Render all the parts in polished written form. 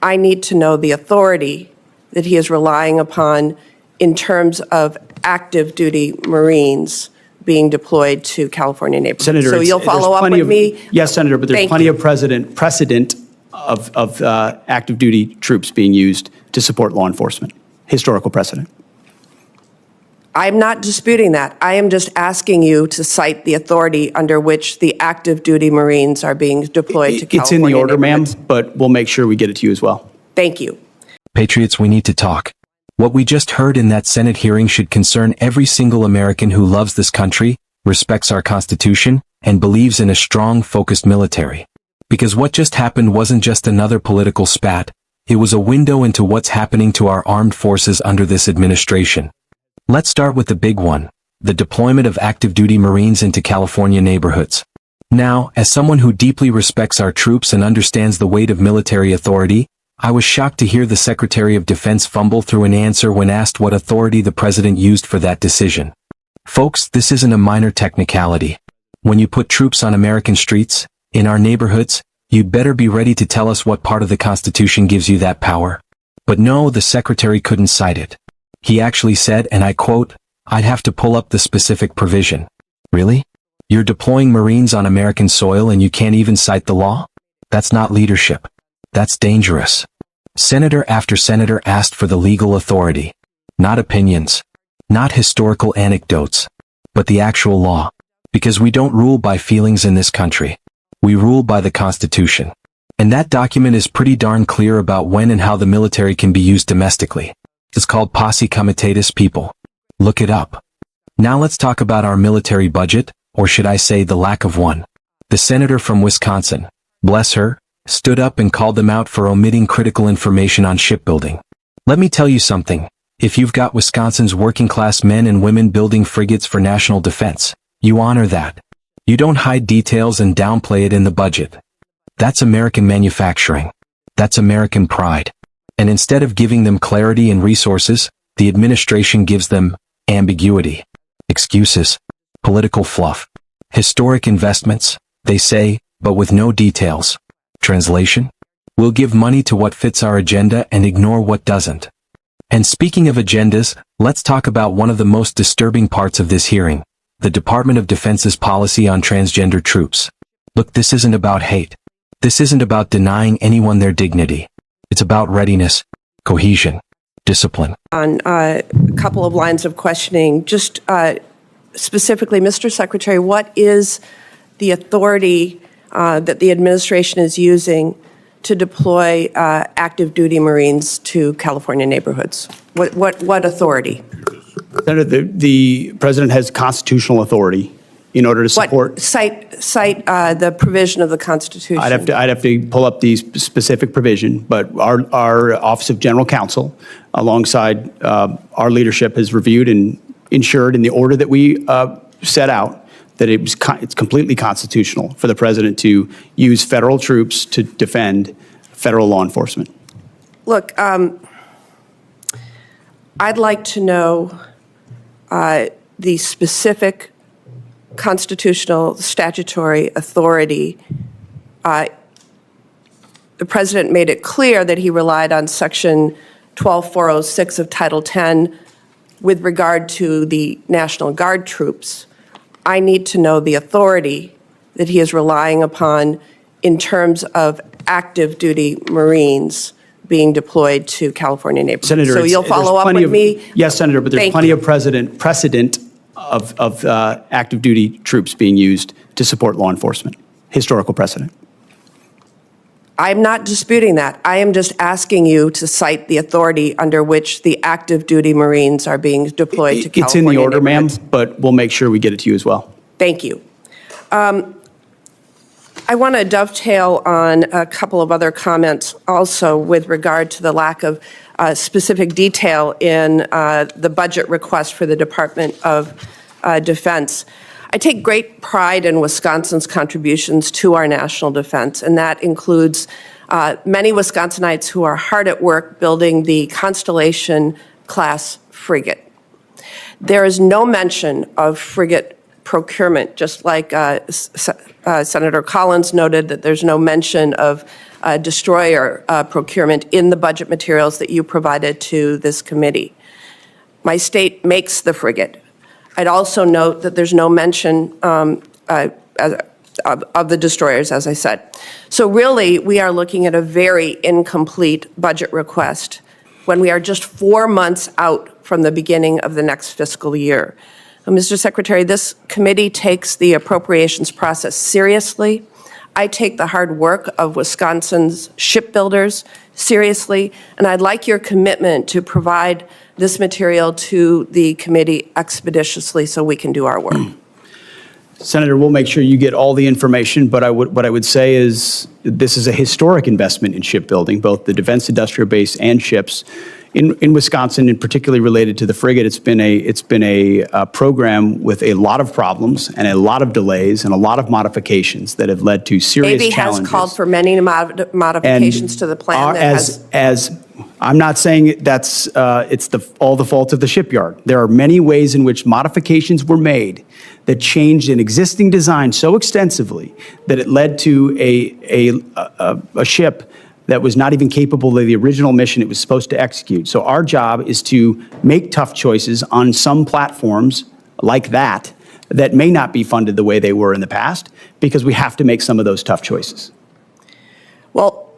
I need to know the authority that he is relying upon in terms of active duty Marines being deployed to California neighborhoods. Senator, so you'll follow up with me? Yes, Senator, but there's plenty of precedent of active duty troops being used to support law enforcement. Historical precedent. I'm not disputing that. I am just asking you to cite the authority under which the active duty Marines are being deployed to California. It's in the order, ma'am, but we'll make sure we get it to you as well. Thank you. Patriots, we need to talk. What we just heard in that Senate hearing should concern every single American who loves this country, respects our Constitution, and believes in a strong, focused military. Because what just happened wasn't just another political spat, it was a window into what's happening to our armed forces under this administration. Let's start with the big one, the deployment of active duty Marines into California neighborhoods. Now, as someone who deeply respects our troops and understands the weight of military authority, I was shocked to hear the Secretary of Defense fumble through an answer when asked what authority the president used for that decision. Folks, this isn't a minor technicality. When you put troops on American streets, in our neighborhoods, you'd better be ready to tell us what part of the Constitution gives you that power. But no, the Secretary couldn't cite it. He actually said, and I quote, "I'd have to pull up the specific provision." Really? You're deploying Marines on American soil and you can't even cite the law? That's not leadership. That's dangerous. Senator after senator asked for the legal authority. Not opinions. Not historical anecdotes. But the actual law. Because we don't rule by feelings in this country. We rule by the Constitution. And that document is pretty darn clear about when and how the military can be used domestically. It's called Posse Comitatus, people. Look it up. Now let's talk about our military budget, or should I say the lack of one. The senator from Wisconsin, bless her, stood up and called them out for omitting critical information on shipbuilding. Let me tell you something. If you've got Wisconsin's working-class men and women building frigates for national defense, you honor that. You don't hide details and downplay it in the budget. That's American manufacturing. That's American pride. And instead of giving them clarity and resources, the administration gives them ambiguity, excuses, political fluff, historic investments, they say, but with no details. Translation? We'll give money to what fits our agenda and ignore what doesn't. And speaking of agendas, let's talk about one of the most disturbing parts of this hearing, the Department of Defense's policy on transgender troops. Look, this isn't about hate. This isn't about denying anyone their dignity. It's about readiness, cohesion, discipline. On a couple of lines of questioning, just specifically, Mr. Secretary, what is the authority that the administration is using to deploy active duty Marines to California neighborhoods? What authority? Senator, the president has constitutional authority in order to support. Cite the provision of the Constitution. I'd have to pull up the specific provision, but our Office of General Counsel, alongside our leadership, has reviewed and ensured in the order that we set out that it's completely constitutional for the president to use federal troops to defend federal law enforcement. Look, I'd like to know the specific constitutional statutory authority. The president made it clear that he relied on Section 12406 of Title 10 with regard to the National Guard troops. I need to know the authority that he is relying upon in terms of active duty Marines being deployed to California neighborhoods. Senator, so you'll follow up with me? Yes, Senator, but there's plenty of precedent of active duty troops being used to support law enforcement. Historical precedent. I'm not disputing that. I am just asking you to cite the authority under which the active duty Marines are being deployed to California. It's in the order, ma'am, but we'll make sure we get it to you as well. Thank you. I want to dovetail on a couple of other comments also with regard to the lack of specific detail in the budget request for the Department of Defense. I take great pride in Wisconsin's contributions to our national defense, and that includes many Wisconsinites who are hard at work building the Constellation-class frigate. There is no mention of frigate procurement, just like Senator Collins noted that there's no mention of destroyer procurement in the budget materials that you provided to this committee. My state makes the frigate. I'd also note that there's no mention of the destroyers, as I said. So really, we are looking at a very incomplete budget request when we are just 4 months out from the beginning of the next fiscal year. Mr. Secretary, this committee takes the appropriations process seriously. I take the hard work of Wisconsin's shipbuilders seriously, and I'd like your commitment to provide this material to the committee expeditiously so we can do our work. Senator, we'll make sure you get all the information, but what I would say is this is a historic investment in shipbuilding, both the defense industrial base and ships. In Wisconsin, and particularly related to the frigate, it's been a program with a lot of problems and a lot of delays and a lot lot of modifications that have led to serious Navy challenges. has called for many modifications to the plan. I'm not saying that's it's all the fault of the shipyard. There are many ways in which modifications were made that changed an existing design so extensively that it led to a ship that was not even capable of the original mission it was supposed to execute. So our job is to make tough choices on some platforms like that may not be funded the way they were in the past, because we have to make some of those tough choices. Well,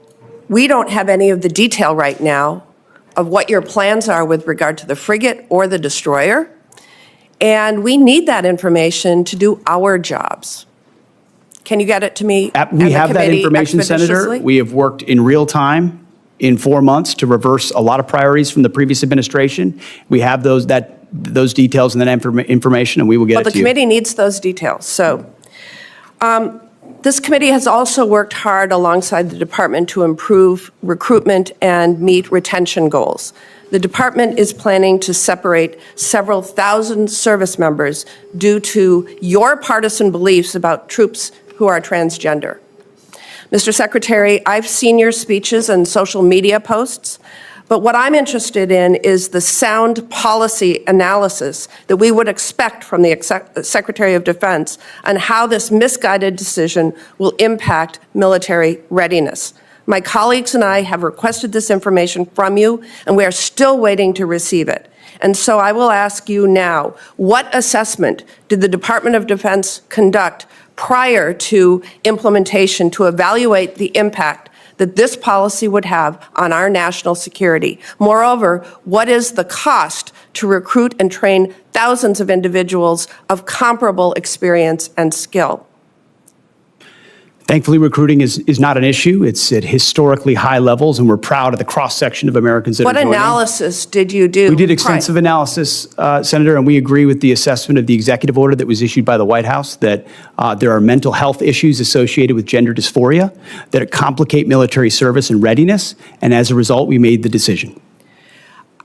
we don't have any of the detail right now of what your plans are with regard to the frigate or the destroyer, and we need that information to do our jobs. Can you get it to me? We have that information, Senator. We have worked in real time in 4 months to reverse a lot of priorities from the previous administration. We have those details and that information, and we will get it to you. Well, the committee needs those details. So this committee has also worked hard alongside the department to improve recruitment and meet retention goals. The department is planning to separate several thousand service members due to your partisan beliefs about troops who are transgender. Mr. Secretary, I've seen your speeches and social media posts, but what I'm interested in is the sound policy analysis that we would expect from the Secretary of Defense on how this misguided decision will impact military readiness. My colleagues and I have requested this information from you, and we are still waiting to receive it. And so I will ask you now, what assessment did the Department of Defense conduct prior to implementation to evaluate the impact that this policy would have on our national security? Moreover, what is the cost to recruit and train thousands of individuals of comparable experience and skill? Thankfully, recruiting is not an issue. It's at historically high levels, and we're proud of the cross-section of Americans that are joining. What analysis did you do? We did extensive analysis, Senator, and we agree with the assessment of the executive order that was issued by the White House that there are mental health issues associated with gender dysphoria that complicate military service and readiness, and as a result, we made the decision.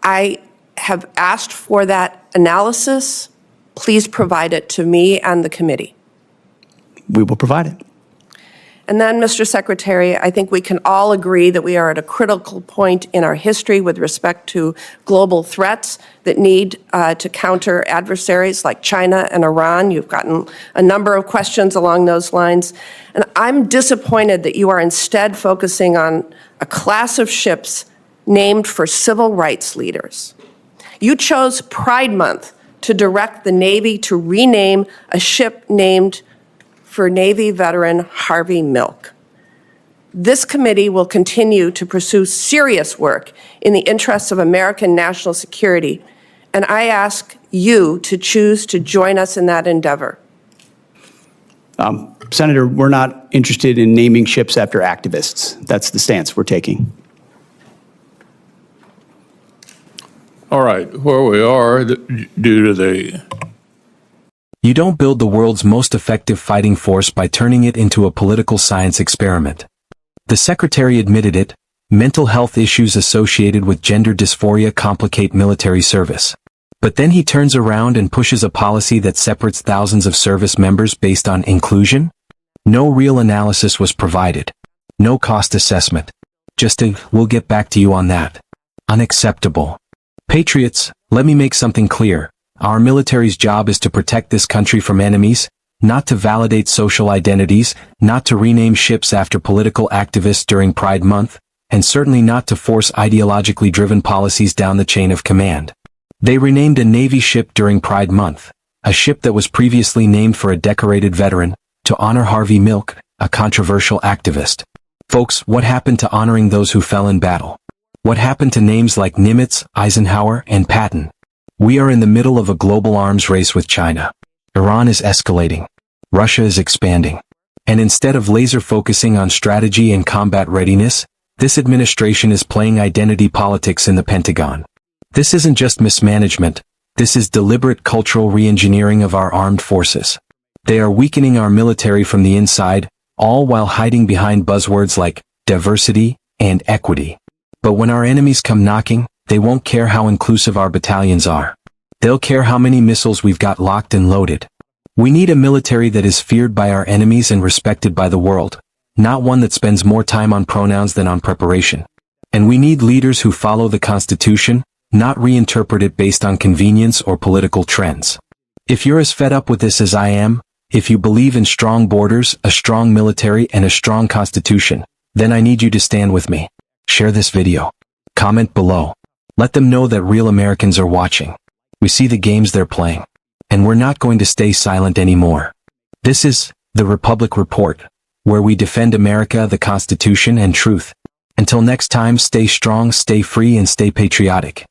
I have asked for that analysis. Please provide it to me and the committee. We will provide it. And then, Mr. Secretary, I think we can all agree that we are at a critical point in our history with respect to global threats that need to counter adversaries like China and Iran. You've gotten a number of questions along those lines. And I'm disappointed that you are instead focusing on a class of ships named for civil rights leaders. You chose Pride Month to direct the Navy to rename a ship named for Navy veteran Harvey Milk. This committee will continue to pursue serious work in the interests of American national security, and I ask you to choose to join us in that endeavor. Senator, we're not interested in naming ships after activists. That's the stance we're taking. All right, where we are, due to the... You don't build the world's most effective fighting force by turning it into a political science experiment. The Secretary admitted it. Mental health issues associated with gender dysphoria complicate military service. But then he turns around and pushes a policy that separates thousands of service members based on inclusion? No real analysis was provided. No cost assessment. Just a, we'll get back to you on that. Unacceptable. Patriots, let me make something clear. Our military's job is to protect this country from enemies, not to validate social identities, not to rename ships after political activists during Pride Month, and certainly not to force ideologically driven policies down the chain of command. They renamed a Navy ship during Pride Month, a ship that was previously named for a decorated veteran, to honor Harvey Milk, a controversial activist. Folks, what happened to honoring those who fell in battle? What happened to names like Nimitz, Eisenhower, and Patton? We are in the middle of a global arms race with China. Iran is escalating. Russia is expanding. And instead of laser focusing on strategy and combat readiness, this administration is playing identity politics in the Pentagon. This isn't just mismanagement. This is deliberate cultural re-engineering of our armed forces. They are weakening our military from the inside, all while hiding behind buzzwords like diversity and equity. But when our enemies come knocking, they won't care how inclusive our battalions are. They'll care how many missiles we've got locked and loaded. We need a military that is feared by our enemies and respected by the world, not one that spends more time on pronouns than on preparation. And we need leaders who follow the Constitution, not reinterpret it based on convenience or political trends. If you're as fed up with this as I am, if you believe in strong borders, a strong military, and a strong Constitution, then I need you to stand with me. Share this video. Comment below. Let them know that real Americans are watching. We see the games they're playing. And we're not going to stay silent anymore. This is the Republic Report, where we defend America, the Constitution, and truth. Until next time, stay strong, stay free, and stay patriotic.